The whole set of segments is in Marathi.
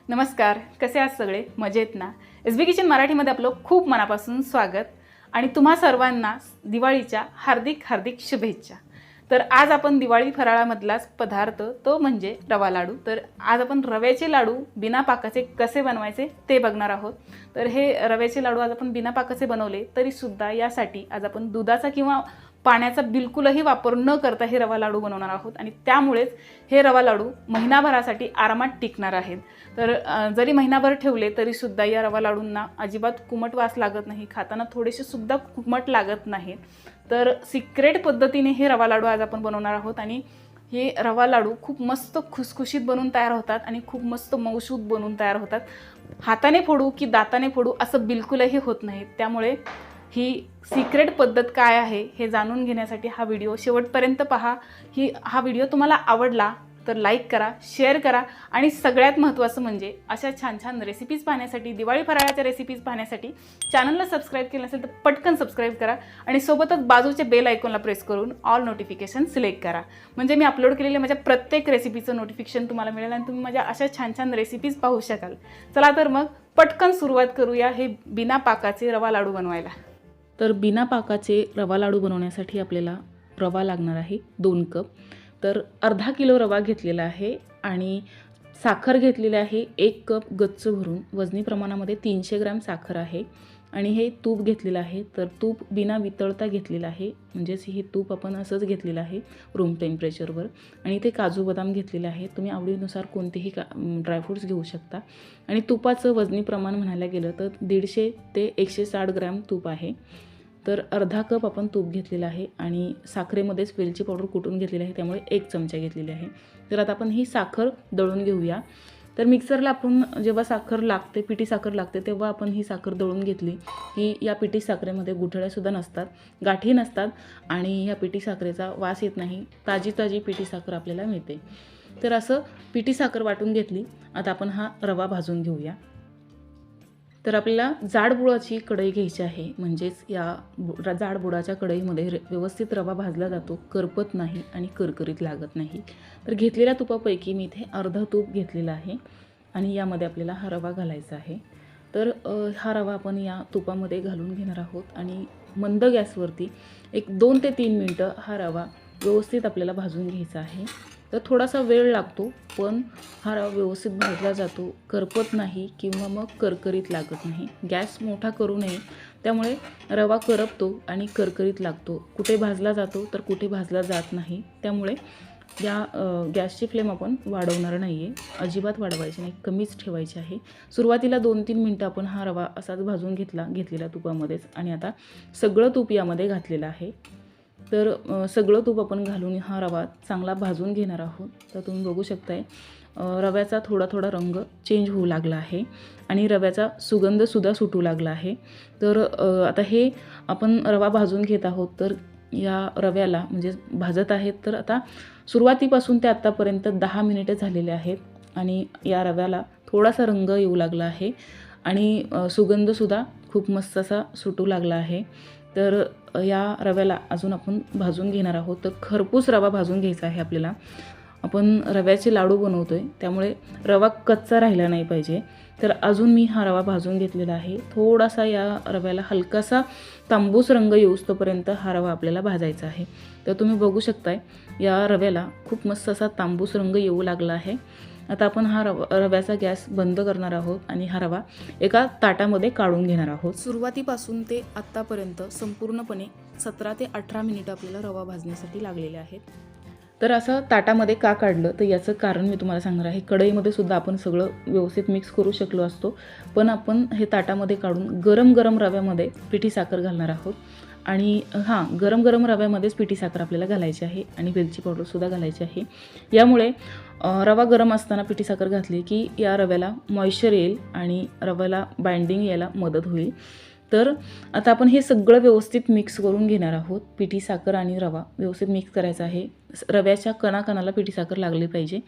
नमस्कार, कसे आहात सगळे? मजेत ना? एसबी किचन मराठीमध्ये आपलं खूप मनापासून स्वागत आणि तुम्हा सर्वांना दिवाळीच्या हार्दिक हार्दिक शुभेच्छा. तर आज आपण दिवाळी फराळामधलाच पदार्थ तो म्हणजे रवा लाडू. तर आज आपण रव्याचे लाडू बिना पाकाचे कसे बनवायचे ते बघणार आहोत. तर हे रव्याचे लाडू आज आपण बिना पाकाचे बनवले तरीसुद्धा यासाठी आज आपण दुधाचा किंवा पाण्याचा बिलकुलही वापर न करता हे रवा लाडू बनवणार आहोत आणि त्यामुळेच हे रवा लाडू महिनाभरासाठी आरामात टिकणार आहेत. तर जरी महिनाभर ठेवले तरीसुद्धा या रवा लाडूंना अजिबात कुमट वास लागत नाही, खाताना थोडेसे सुद्धा कुमट लागत नाही. तर सिक्रेट पद्धतीने हे रवा लाडू आज आपण बनवणार आहोत आणि हे रवा लाडू खूप मस्त खुसखुशीत बनून तयार होतात आणि खूप मस्त मऊसूत बनून तयार होतात. हाताने फोडू की दाताने फोडू असं बिलकुलही होत नाही. त्यामुळे ही सिक्रेट पद्धत काय आहे हे जाणून घेण्यासाठी हा व्हिडिओ शेवटपर्यंत पहा. हा व्हिडिओ तुम्हाला आवडला तर लाईक करा, शेअर करा आणि सगळ्यात महत्त्वाचं म्हणजे अशा छान छान रेसिपीज पाहण्यासाठी, दिवाळी फराळाच्या रेसिपीज पाहण्यासाठी चॅनलला सबस्क्राईब केलं नसेल तर पटकन सबस्क्राईब करा आणि सोबतच बाजूच्या बेल आयकॉनला प्रेस करून ऑल नोटिफिकेशन सिलेक्ट करा. म्हणजे मी अपलोड केलेल्या माझ्या प्रत्येक रेसिपीचं नोटिफिकेशन तुम्हाला मिळेल आणि तुम्ही माझ्या अशा छान छान रेसिपीज पाहू शकाल. चला तर मग पटकन सुरुवात करूया हे बिना पाकाचे रवा लाडू बनवायला. तर बिना पाकाचे रवा लाडू बनवण्यासाठी आपल्याला रवा लागणार आहे 2 कप. तर अर्धा किलो रवा घेतलेला आहे आणि साखर घेतलेली आहे 1 कप गच्च भरून. वजनी प्रमाणामध्ये 300 ग्रॅम साखर आहे आणि हे तूप घेतलेलं आहे. तर तूप बिना वितळता घेतलेलं आहे, म्हणजेच हे तूप आपण असंच घेतलेलं आहे रूम टेम्परेचरवर. आणि ते काजू बदाम घेतलेले आहे. तुम्ही आवडीनुसार कोणतेही ड्रायफ्रूट्स घेऊ शकता. आणि तुपाचं वजनी प्रमाण म्हणायला गेलं तर 150 ते 160 ग्रॅम तूप आहे. तर अर्धा कप आपण तूप घेतलेलं आहे आणि साखरेमध्येच वेलची पावडर कुटून घेतलेली आहे, त्यामुळे 1 चमचा घेतलेली आहे. तर आता आपण ही साखर दळून घेऊया. तर मिक्सरला आपण जेव्हा साखर लागते, पिठी साखर लागते, तेव्हा आपण ही साखर दळून घेतली की या पिठी साखरेमध्ये गुठळ्यासुद्धा नसतात, गाठी नसतात आणि ह्या पिठी साखरेचा वास येत नाही. ताजी ताजी पिठी साखर आपल्याला मिळते. तर असं पिठी साखर वाटून घेतली. आता आपण हा रवा भाजून घेऊया. तर आपल्याला जाड बुडाची कढई घ्यायची आहे, म्हणजेच या जाड बुडाच्या कढईमध्ये व्यवस्थित रवा भाजला जातो, करपत नाही आणि करकरीत लागत नाही. तर घेतलेल्या तुपापैकी मी इथे अर्ध तूप घेतलेलं आहे आणि यामध्ये आपल्याला हा रवा घालायचा आहे. तर हा रवा आपण या तुपामध्ये घालून घेणार आहोत आणि मंद गॅसवरती 2 ते 3 मिनटं हा रवा व्यवस्थित आपल्याला भाजून घ्यायचा आहे. तर थोडासा वेळ लागतो, पण हा रवा व्यवस्थित भाजला जातो, करपत नाही किंवा मग करकरीत लागत नाही. गॅस मोठा करू नये, त्यामुळे रवा करपतो आणि करकरीत लागतो. कुठे भाजला जातो तर कुठे भाजला जात नाही. त्यामुळे या गॅसची फ्लेम आपण वाढवणार नाही आहे, अजिबात वाढवायची नाही, कमीच ठेवायची आहे. सुरुवातीला 2-3 मिनटं आपण हा रवा असाच भाजून घेतलेल्या तुपामध्येच आणि आता सगळं तूप यामध्ये घातलेलं आहे. तर सगळं तूप आपण घालून हा रवा चांगला भाजून घेणार आहोत. तर तुम्ही बघू शकताय रव्याचा थोडा थोडा रंग चेंज होऊ लागला आहे आणि रव्याचा सुगंधसुद्धा सुटू लागला आहे. तर आता हे आपण रवा भाजून घेत आहोत. तर या रव्याला म्हणजे भाजत आहेत. तर आता सुरुवातीपासून ते आत्तापर्यंत 10 मिनिटं झालेले आहेत आणि या रव्याला थोडासा रंग येऊ लागला आहे आणि सुगंधसुद्धा खूप मस्त असा सुटू लागला आहे. तर या रव्याला अजून आपण भाजून घेणार आहोत. तर खरपूस रवा भाजून घ्यायचा आहे आपल्याला. आपण रव्याचे लाडू बनवतो आहे, त्यामुळे रवा कच्चा राहिला नाही पाहिजे. तर अजून मी हा रवा भाजून घेतलेला आहे. थोडासा या रव्याला हलकासा तांबूस रंग येऊस्तोपर्यंत हा रवा आपल्याला भाजायचा आहे. तर तुम्ही बघू शकताय या रव्याला खूप मस्त असा तांबूस रंग येऊ लागला आहे. आता आपण हा रव्याचा गॅस बंद करणार आहोत आणि हा रवा एका ताटामध्ये काढून घेणार आहोत. सुरुवातीपासून ते आत्तापर्यंत संपूर्णपणे 17 ते 18 मिनिटं आपल्याला रवा भाजण्यासाठी लागलेले आहेत. तर असं ताटामध्ये का काढलं तर याचं कारण मी तुम्हाला सांगणार आहे. कढईमध्ये सुद्धा आपण सगळं व्यवस्थित मिक्स करू शकलो असतो, पण आपण हे ताटामध्ये काढून गरम गरम रव्यामध्ये पिठी साखर घालणार आहोत. आणि गरम गरम रव्यामध्येच पिठी साखर आपल्याला घालायची आहे आणि वेलची पावडरसुद्धा घालायची आहे. यामुळे रवा गरम असताना पिठी साखर घातली की या रव्याला मॉइश्चर येईल आणि रव्याला बाइंडिंग यायला मदत होईल. तर आता आपण हे सगळं व्यवस्थित मिक्स करून घेणार आहोत. पिठी साखर आणि रवा व्यवस्थित मिक्स करायचा आहे. रव्याच्या कणाकणाला पिठी साखर लागली पाहिजे.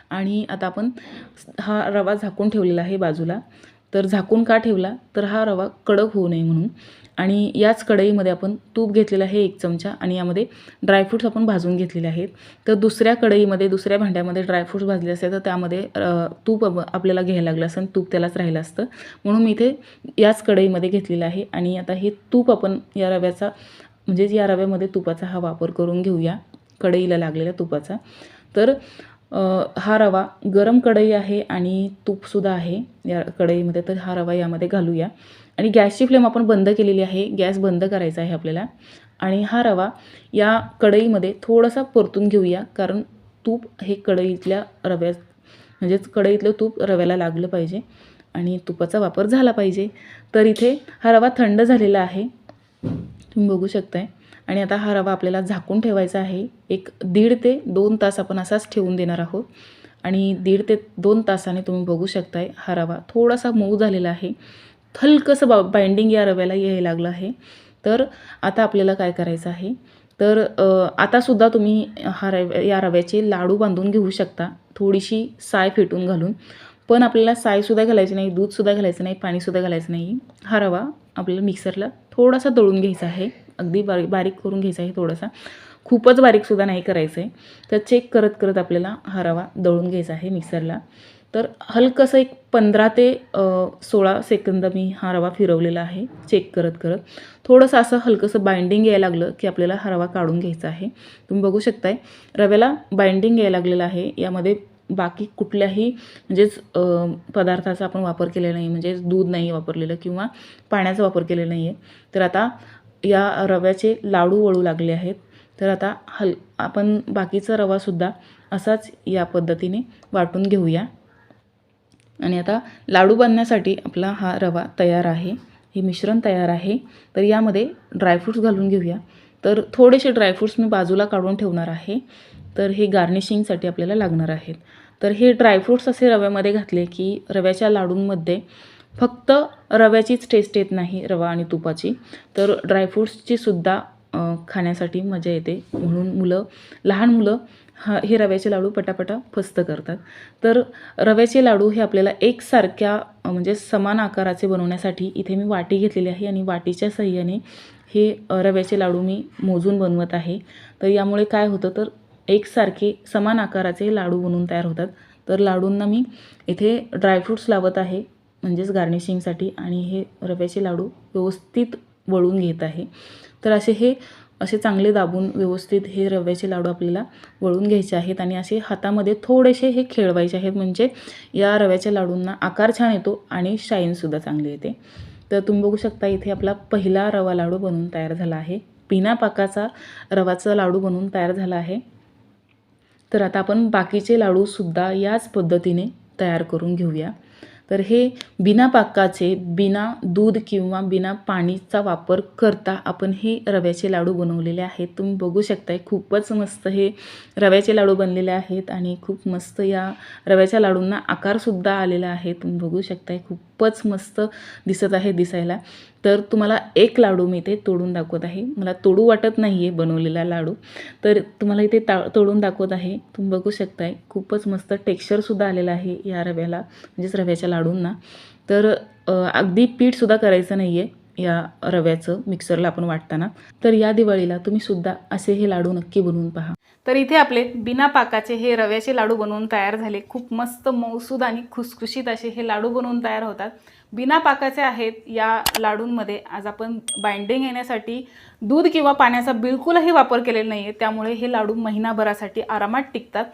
आणि आता आपण हा रवा झाकून ठेवलेला आहे बाजूला. तर झाकून का ठेवला तर हा रवा कडक होऊ नये म्हणून. आणि याच कढईमध्ये आपण तूप घेतलेलं आहे 1 चमचा आणि यामध्ये ड्रायफ्रूट्स आपण भाजून घेतलेले आहेत. तर दुसऱ्या कढईमध्ये दुसऱ्या भांड्यामध्ये ड्रायफ्रूट्स भाजले असते तर त्यामध्ये तूप आपल्याला घ्यायला लागलं असतं आणि तूप त्यालाच राहिलं असतं, म्हणून मी इथे याच कढईमध्ये घेतलेलं आहे. आणि आता हे तूप आपण या रव्याचा म्हणजेच या रव्यामध्ये तुपाचा हा वापर करून घेऊया, कढईला लागलेल्या तुपाचा. तर हा रवा गरम कढई आहे आणि तूपसुद्धा आहे या कढईमध्ये, तर हा रवा यामध्ये घालूया. आणि गॅसची फ्लेम आपण बंद केलेली आहे, गॅस बंद करायचा आहे आपल्याला. आणि हा रवा या कढईमध्ये थोडासा परतून घेऊया, कारण तूप हे कढईतल्या रव्यात म्हणजेच कढईतलं तूप रव्याला लागलं पाहिजे आणि तुपाचा वापर झाला पाहिजे. तर इथे हा रवा थंड झालेला आहे, तुम्ही बघू शकताय. आणि आता हा रवा आपल्याला झाकून ठेवायचा आहे. 1.5 ते 2 तास आपण असाच ठेवून देणार आहोत. आणि 1.5 ते 2 तासाने तुम्ही बघू शकताय हा रवा थोडासा मऊ झालेला आहे, हलकंसं बाइंडिंग या रव्याला यायला लागलं आहे. तर आता आपल्याला काय करायचं आहे, तर आतासुद्धा तुम्ही या रव्याचे लाडू बांधून घेऊ शकता, थोडीशी साय फेटून घालून. पण आपल्याला सायसुद्धा घालायची नाही, दूधसुद्धा घालायचं नाही, पाणीसुद्धा घालायचं नाही. हा रवा आपल्याला मिक्सरला थोडासा दळून घ्यायचा आहे, अगदी बारीक करून घ्यायचा आहे, थोडासा खूपच बारीकसुद्धा नाही करायचं आहे. तर चेक करत करत आपल्याला हा रवा दळून घ्यायचा आहे मिक्सरला. तर हलकंसं 15 ते 16 सेकंद मी हा रवा फिरवलेला आहे चेक करत करत. थोडंसं असं हलकंसं बाइंडिंग यायला लागलं की आपल्याला हा रवा काढून घ्यायचा आहे. तुम्ही बघू शकताय रव्याला बाइंडिंग यायला लागलेलं आहे. यामध्ये बाकी कुठल्याही म्हणजेच पदार्थाचा आपण वापर केलेला नाही, म्हणजेच दूध नाही वापरलेलं किंवा पाण्याचा वापर केलेला नाही आहे. तर आता या रव्याचे लाडू वळू लागले आहेत. तर आता आपण बाकीचा रवासुद्धा असाच या पद्धतीने वाटून घेऊया. आणि आता लाडू बांधण्यासाठी आपला हा रवा तयार आहे, हे मिश्रण तयार आहे. तर यामध्ये ड्रायफ्रूट्स घालून घेऊया. तर थोडेसे ड्रायफ्रूट्स मी बाजूला काढून ठेवणार आहे, तर हे गार्निशिंगसाठी आपल्याला लागणार आहेत. तर हे ड्रायफ्रूट्स असे रव्यामध्ये घातले की रव्याच्या लाडूंमध्ये फक्त रव्याचीच टेस्ट येत नाही, रवा आणि तुपाची, तर ड्रायफ्रूट्सची सुद्धा खाण्यासाठी मजा येते. म्हणून लहान मुलं हे रव्याचे लाडू पटापटा फस्त करतात. तर रव्याचे लाडू हे आपल्याला एकसारख्या म्हणजे समान आकाराचे बनवण्यासाठी इथे मी वाटी घेतलेली आहे आणि वाटीच्या साहाय्याने हे रव्याचे लाडू मी मोजून बनवत आहे. तर यामुळे काय होतं, तर एकसारखे समान आकाराचे लाडू बनवून तयार होतात. तर लाडूंना मी इथे ड्रायफ्रूट्स लावत आहे म्हणजेच गार्निशिंगसाठी, आणि हे रव्याचे लाडू व्यवस्थित वळून घेत आहे. तर असे चांगले दाबून व्यवस्थित हे रव्याचे लाडू आपल्याला वळून घ्यायचे आहेत आणि असे हातामध्ये थोडेसे हे खेळवायचे आहेत, म्हणजे या रव्याच्या लाडूंना आकार छान येतो आणि शाईनसुद्धा चांगली येते. तर तुम्ही बघू शकता इथे आपला पहिला रवा लाडू बनवून तयार झाला आहे, बिना पाकाचा रवाचा लाडू बनवून तयार झाला आहे. तर आता आपण बाकीचे लाडूसुद्धा याच पद्धतीने तयार करून घेऊया. तर हे बिना पाकाचे, बिना दूध किंवा बिना पाणीचा वापर करता आपण हे रव्याचे लाडू बनवलेले आहेत. तुम्ही बघू शकताय खूपच मस्त हे रव्याचे लाडू बनलेले आहेत आणि खूप मस्त या रव्याच्या लाडूंना आकारसुद्धा आलेला आहे. तुम्ही बघू शकताय खूपच मस्त दिसत आहे दिसायला. तर तुम्हाला एक लाडू मी इथे तोडून दाखवत आहे, मला तोडू वाटत नाही आहे बनवलेला लाडू, तर तुम्हाला इथे तोडून दाखवत आहे. तुम्ही बघू शकताय खूपच मस्त टेक्स्चरसुद्धा आलेलं आहे या रव्याला, म्हणजेच रव्याच्या लाडूंना. तर अगदी पीठसुद्धा करायचं नाही आहे या रव्याचं मिक्सरला आपण वाटताना. तर या दिवाळीला तुम्हीसुद्धा असे हे लाडू नक्की बनवून पहा. तर इथे आपले बिना पाकाचे हे रव्याचे लाडू बनवून तयार झाले. खूप मस्त मऊसूद आणि खुसखुशीत असे हे लाडू बनवून तयार होतात. बिना पाकाचे आहेत. या लाडूंमध्ये आज आपण बाइंडिंग येण्यासाठी दूध किंवा पाण्याचा बिलकुलही वापर केलेला नाही आहे, त्यामुळे हे लाडू महिनाभरासाठी आरामात टिकतात.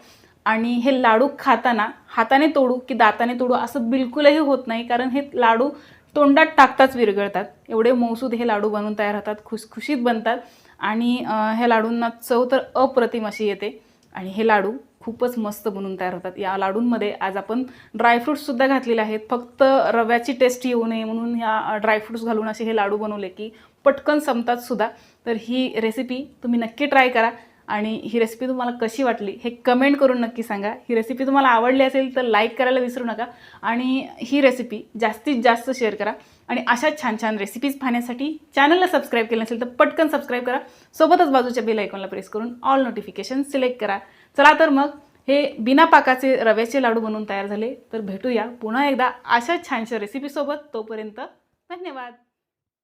आणि हे लाडू खाताना हाताने तोडू की दाताने तोडू असं बिलकुलही होत नाही, कारण हे लाडू तोंडात टाकताच विरघळतात. एवढे मऊसूद हे लाडू बनवून तयार होतात, खुसखुशीत बनतात आणि ह्या लाडूंना चव तर अप्रतिम अशी येते आणि हे लाडू खूपच मस्त बनवून तयार होतात. या लाडूंमध्ये आज आपण ड्रायफ्रूट्ससुद्धा घातलेले आहेत, फक्त रव्याची टेस्ट येऊ नये म्हणून ह्या ड्रायफ्रूट्स घालून असे हे लाडू बनवले की पटकन संपतात सुद्धा. तर ही रेसिपी तुम्ही नक्की ट्राय करा आणि ही रेसिपी तुम्हाला कशी वाटली हे कमेंट करून नक्की सांगा. ही रेसिपी तुम्हाला आवडली असेल तर लाईक करायला विसरू नका आणि ही रेसिपी जास्तीत जास्त शेअर करा. आणि अशा छान छान रेसिपीज पाहण्यासाठी चॅनलला सबस्क्राईब केलं नसेल तर पटकन सबस्क्राईब करा. सोबतच बाजूच्या बेल आयकॉनला प्रेस करून ऑल नोटिफिकेशन सिलेक्ट करा. चला तर मग हे बिना पाकाचे रव्याचे लाडू बनवून तयार झाले. तर भेटूया पुन्हा एकदा अशा छानशा रेसिपीसोबत. तोपर्यंत धन्यवाद.